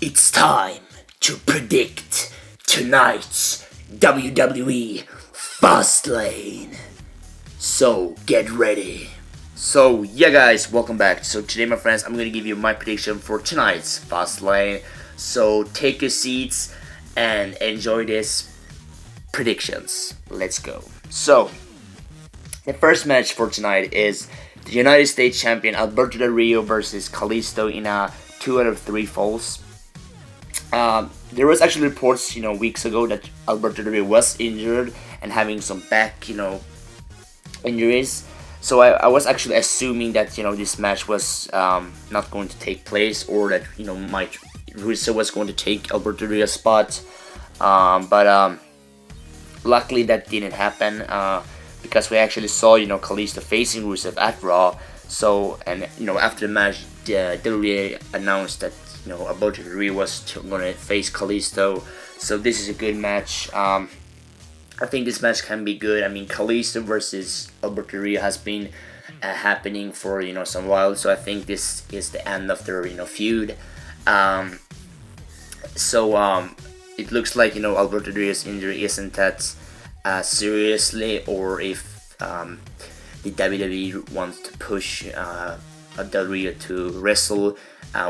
It's time to predict tonight's WWE Fastlane. So get ready. So yeah guys, welcome back. So today my friends, I'm gonna give you my prediction for tonight's Fastlane. So take your seats and enjoy this predictions. Let's go. So the first match for tonight is the United States Champion Alberto Del Rio versus Kalisto in a 2 out of 3 falls. There was actually reports, weeks ago that Alberto Del Rio was injured and having some back, injuries. So I was actually assuming that, this match was not going to take place, or that, Mike Russo was going to take Alberto Del Rio's spot. But luckily that didn't happen, because we actually saw, Kalisto facing Rusev at Raw. So, and, after the match, Del Rio announced that, Alberto Del Rio was going to face Kalisto. So this is a good match. I think this match can be good. I mean, Kalisto versus Alberto Del Rio has been happening for, some while. So I think this is the end of their, feud. It looks like, Alberto Del Rio's injury isn't that seriously, or if the WWE wants to push Del Rio to wrestle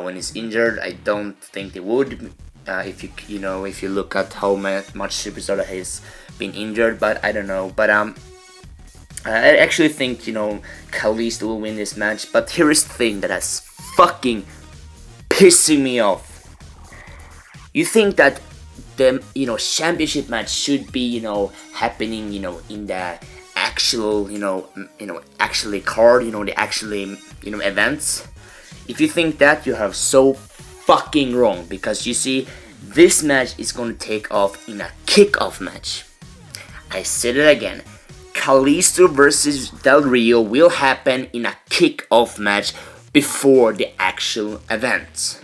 when he's injured. I don't think they would. If you look at how much Superstar has been injured, but I don't know. But I actually think Kalisto will win this match. But here is the thing that is fucking pissing me off. You think that the championship match should be happening in the actual actually card, the actually events. If you think that, you have so fucking wrong, because you see, this match is going to take off in a kickoff match. I said it again. Kalisto versus Del Rio will happen in a kickoff match before the actual event.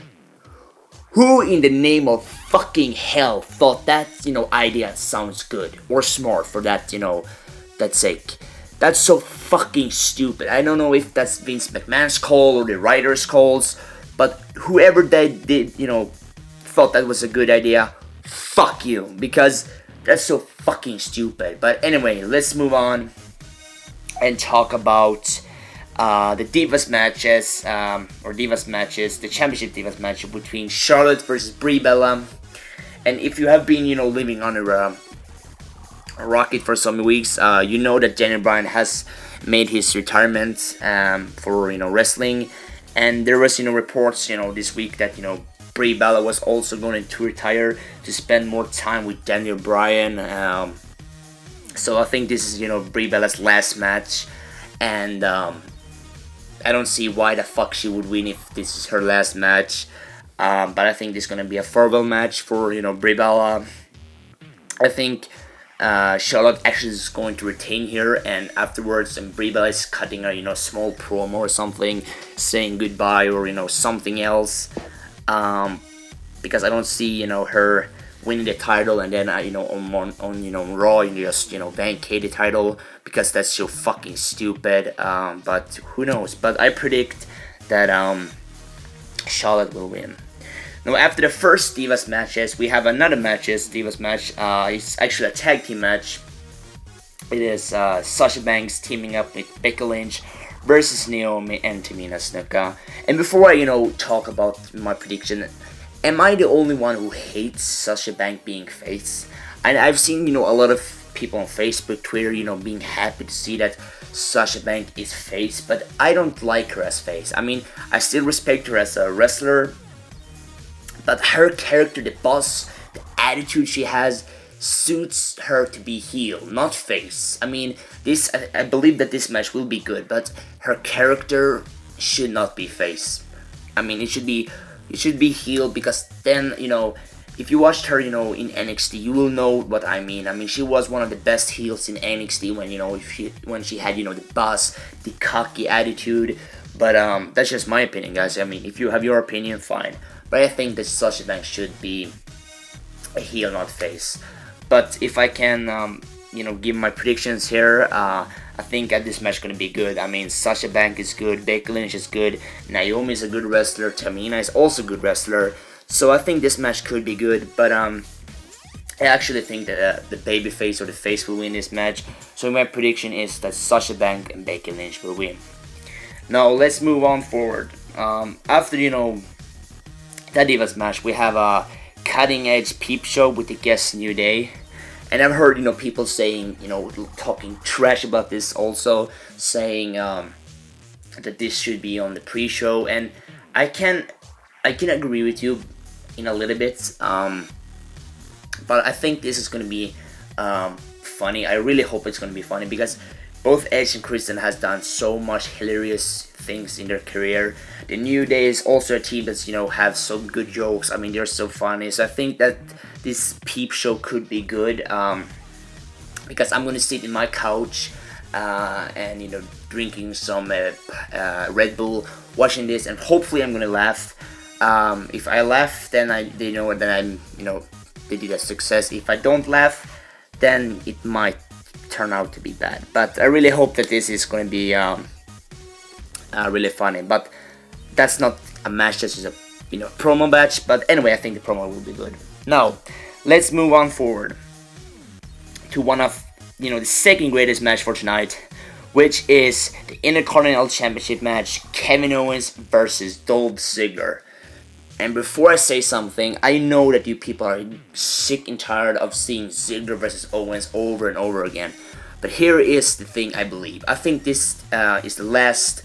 Who in the name of fucking hell thought that, idea sounds good or smart for that, that sake? That's so fucking stupid. I don't know if that's Vince McMahon's call or the writer's calls, but whoever that did, thought that was a good idea, fuck you, because that's so fucking stupid. But anyway, let's move on and talk about the Divas matches, the Championship Divas match between Charlotte versus Brie Bella. And if you have been, living under a rocket for some weeks, you know that Daniel Bryan has made his retirement for wrestling, and there was reports this week that Brie Bella was also going to retire to spend more time with Daniel Bryan. So I think this is Brie Bella's last match, and I don't see why the fuck she would win if this is her last match. But I think this is gonna be a farewell match for Brie Bella. I think Charlotte actually is going to retain here, and afterwards, and Brie Bella is cutting a small promo or something, saying goodbye, or something else. Because I don't see her winning the title and then on Raw just vacate the title, because that's so fucking stupid. But who knows? But I predict that Charlotte will win. Now, after the first Divas matches, we have another Divas match. It's actually a tag team match. It is Sasha Banks teaming up with Becky Lynch versus Naomi and Tamina Snuka. And before I talk about my prediction, am I the only one who hates Sasha Banks being face? And I've seen a lot of people on Facebook, Twitter, being happy to see that Sasha Banks is face, but I don't like her as face. I mean, I still respect her as a wrestler, but her character, the boss, the attitude she has, suits her to be heel, not face. I mean, I believe that this match will be good, but her character should not be face. I mean, it should be heel, because then, if you watched her, in NXT, you will know what I mean. I mean, she was one of the best heels in NXT when she had, the boss, the cocky attitude. But that's just my opinion, guys. I mean, if you have your opinion, fine. But I think that Sasha Banks should be a heel, not face. But if I can, give my predictions here, I think that this match is going to be good. I mean, Sasha Banks is good, Becky Lynch is good, Naomi is a good wrestler, Tamina is also a good wrestler. So I think this match could be good, but I actually think that the babyface or the face will win this match. So my prediction is that Sasha Banks and Becky Lynch will win. Now let's move on forward. After that Divas match, we have a cutting edge peep show with the guest New Day. And I've heard people saying, talking trash about this also, saying that this should be on the pre-show, and I can agree with you in a little bit, but I think this is gonna be funny. I really hope it's gonna be funny because both Edge and Christian has done so much hilarious things in their career. The New Day is also a team that's have some good jokes. I mean, they're so funny. So I think that this peep show could be good, because I'm gonna sit in my couch and drinking some Red Bull, watching this, and hopefully I'm gonna laugh. If I laugh, then they know that they did a success. If I don't laugh, then it might turn out to be bad. But I really hope that this is going to be really funny. But that's not a match, this is a promo match. But anyway, I think the promo will be good. Now, let's move on forward to one of the second greatest match for tonight, which is the Intercontinental Championship match, Kevin Owens versus Dolph Ziggler. And before I say something, I know that you people are sick and tired of seeing Ziggler versus Owens over and over again. But here is the thing I believe. I think this is the last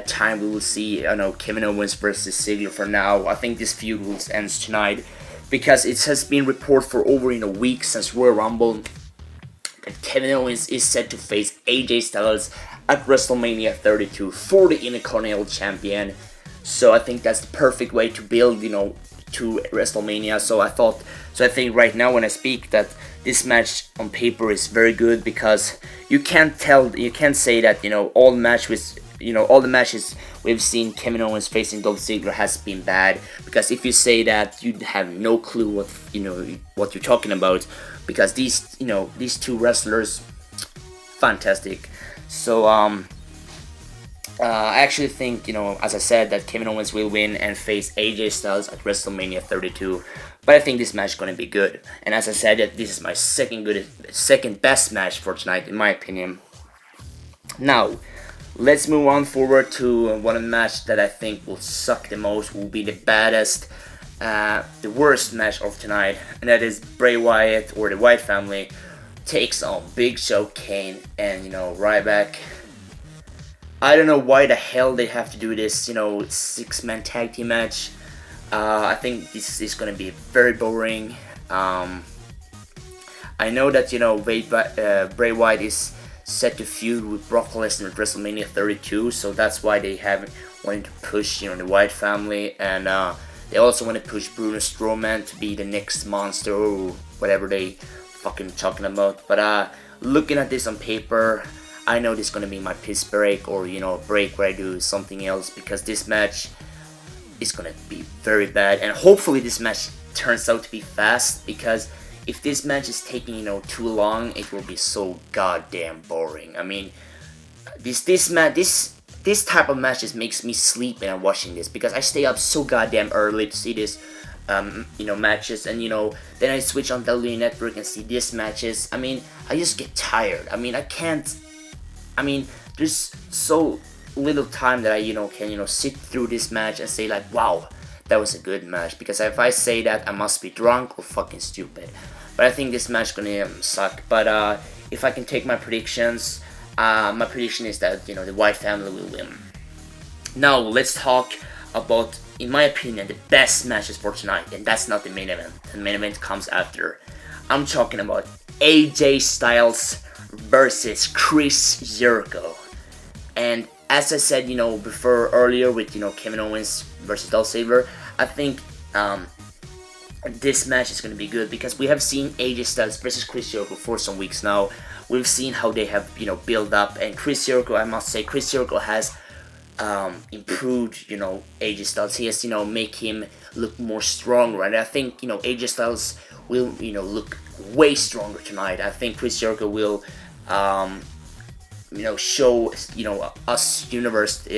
time we will see Kevin Owens versus Ziggler for now. I think this feud will end tonight because it has been reported for over a week since Royal Rumble that Kevin Owens is set to face AJ Styles at WrestleMania 32 for the Intercontinental Champion. So I think that's the perfect way to build, to WrestleMania. So I think right now when I speak that this match on paper is very good because you can't say that all the matches we've seen Kevin Owens facing Dolph Ziggler has been bad, because if you say that, you have no clue what you're talking about, because these two wrestlers, fantastic. So I actually think, as I said, that Kevin Owens will win and face AJ Styles at WrestleMania 32. But I think this match is going to be good. And as I said, that this is my second best match for tonight, in my opinion. Now, let's move on forward to one of the matches that I think will suck the most, will be the baddest, the worst match of tonight. And that is Bray Wyatt, or the Wyatt family, takes on Big Show, Kane, and Ryback. I don't know why the hell they have to do this, 6-man tag team match. I think this is going to be very boring. I know that, Bray Wyatt is set to feud with Brock Lesnar at WrestleMania 32, so that's why they haven't wanted to push, the Wyatt family, and they also want to push Bruno Strowman to be the next monster, or whatever they fucking talking about. But looking at this on paper, I know this is going to be my piss break, or a break where I do something else, because this match is going to be very bad, and hopefully this match turns out to be fast, because if this match is taking too long, it will be so goddamn boring. I mean, this type of matches makes me sleep when I'm watching this, because I stay up so goddamn early to see this matches, and then I switch on WWE Network and see these matches. I mean, I just get tired. I mean, there's so little time that I can sit through this match and say like, wow, that was a good match, because if I say that, I must be drunk or fucking stupid. But I think this match is gonna suck. But if I can take my predictions, my prediction is that the Wyatt family will win. Now let's talk about, in my opinion, the best matches for tonight, and that's not the main event. The main event comes after. I'm talking about AJ Styles versus Chris Jericho. And as I said, before earlier with Kevin Owens versus Dolph Ziggler, I think this match is going to be good, because we have seen AJ Styles versus Chris Jericho for some weeks now. We've seen how they have built up, and Chris Jericho, I must say, Chris Jericho has improved AJ Styles. He has make him look more stronger, and I think AJ Styles will look way stronger tonight. I think Chris Jericho will show us universe,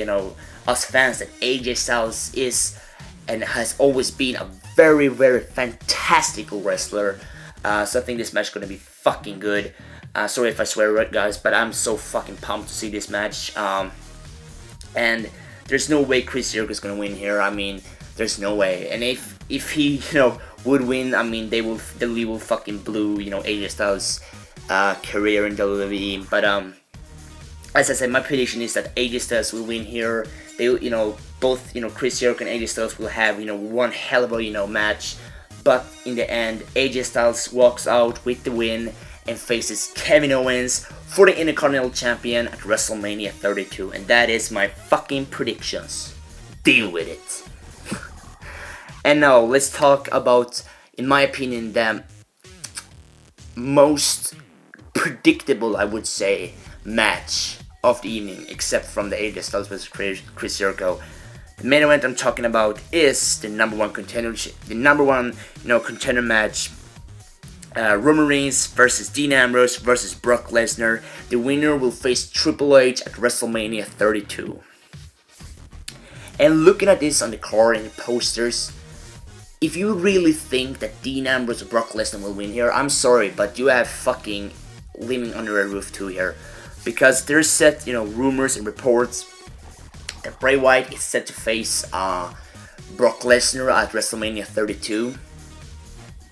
us fans, that AJ Styles is and has always been a very, very fantastical wrestler. So I think this match is gonna be fucking good. Sorry if I swear, guys, but I'm so fucking pumped to see this match. And there's no way Chris Jericho is gonna win here. I mean, there's no way. And if he would win, I mean, WWE will fucking blew AJ Styles' career in WWE. But as I said, my prediction is that AJ Styles will win here. They both Chris Jericho and AJ Styles will have one hell of a match. But in the end, AJ Styles walks out with the win and faces Kevin Owens for the Intercontinental Champion at WrestleMania 32. And that is my fucking predictions. Deal with it. And now, let's talk about, in my opinion, the most predictable, I would say, match of the evening, except from the AJ Styles vs Chris Jericho. The main event I'm talking about is the number one contender match. Roman Reigns versus Dean Ambrose versus Brock Lesnar. The winner will face Triple H at WrestleMania 32. And looking at this on the card and the posters, if you really think that Dean Ambrose or Brock Lesnar will win here, I'm sorry, but you have fucking living under a roof too here. Because there's set, rumors and reports that Bray Wyatt is set to face Brock Lesnar at WrestleMania 32.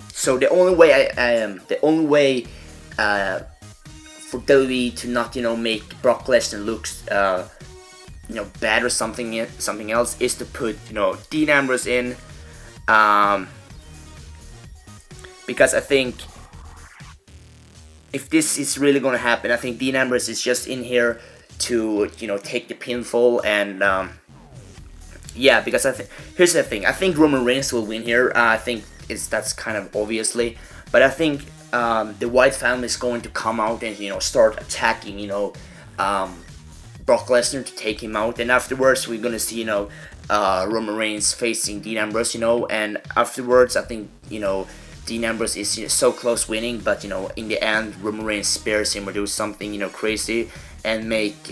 So the only way for WWE to not make Brock Lesnar look bad or something else is to put Dean Ambrose in, because I think if this is really gonna happen, I think Dean Ambrose is just in here to take the pinfall. And yeah, because here's the thing, I think Roman Reigns will win here. I think that's kind of obviously, but I think the Wyatt family is going to come out and start attacking Brock Lesnar to take him out, and afterwards we're gonna see Roman Reigns facing Dean Ambrose, and afterwards I think Dean Ambrose is so close winning, but in the end Roman Reigns spares him or do something crazy and make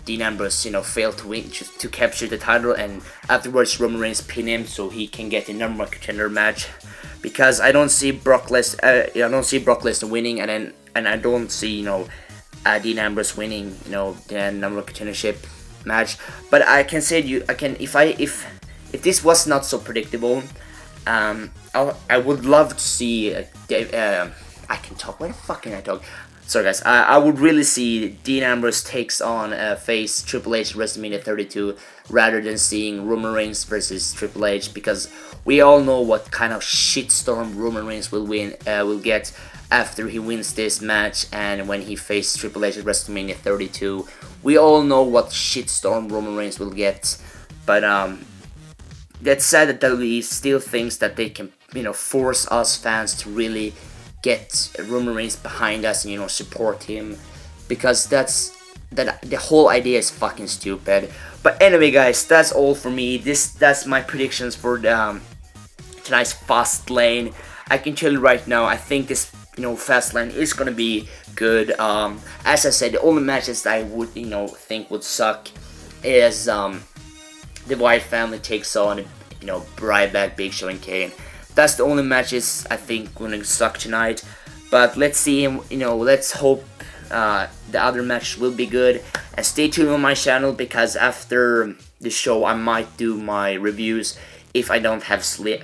Dean Ambrose fail to win, to capture the title, and afterwards Roman Reigns pin him so he can get the number one contender match. Because I don't see Brock Lesnar winning, and I don't see Dean Ambrose winning the number one contendership match. But I can say if this was not so predictable, I would love to see I can talk. Why the fuck can I talk? Sorry guys, I would really see Dean Ambrose takes on face Triple H at WrestleMania 32 rather than seeing Roman Reigns versus Triple H, because we all know what kind of shitstorm Roman Reigns will get after he wins this match, and when he faces Triple H at WrestleMania 32. We all know what shitstorm Roman Reigns will get, but that's sad that WWE still thinks that they can force us fans to really get Roman Reigns behind us and support him, because the whole idea is fucking stupid. But anyway guys, that's all for me. That's my predictions for tonight's Fastlane. I can tell you right now, I think this Fastlane is gonna be good. As I said, the only matches that I would think would suck is the Wyatt family takes on Ryback, Big Show, and Kane. That's the only matches I think gonna suck tonight. But let's see, let's hope the other match will be good. And stay tuned on my channel, because after the show I might do my reviews if I don't have sleep.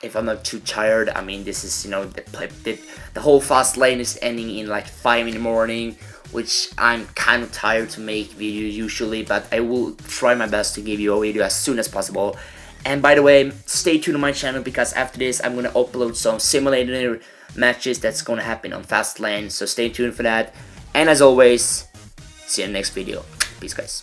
If I'm not too tired. I mean, this is the whole Fastlane is ending in like 5 in the morning, which I'm kind of tired to make videos usually, but I will try my best to give you a video as soon as possible. And by the way, stay tuned on my channel, because after this I'm gonna upload some simulator matches that's gonna happen on Fastlane, so stay tuned for that. And as always, see you in the next video. Peace guys.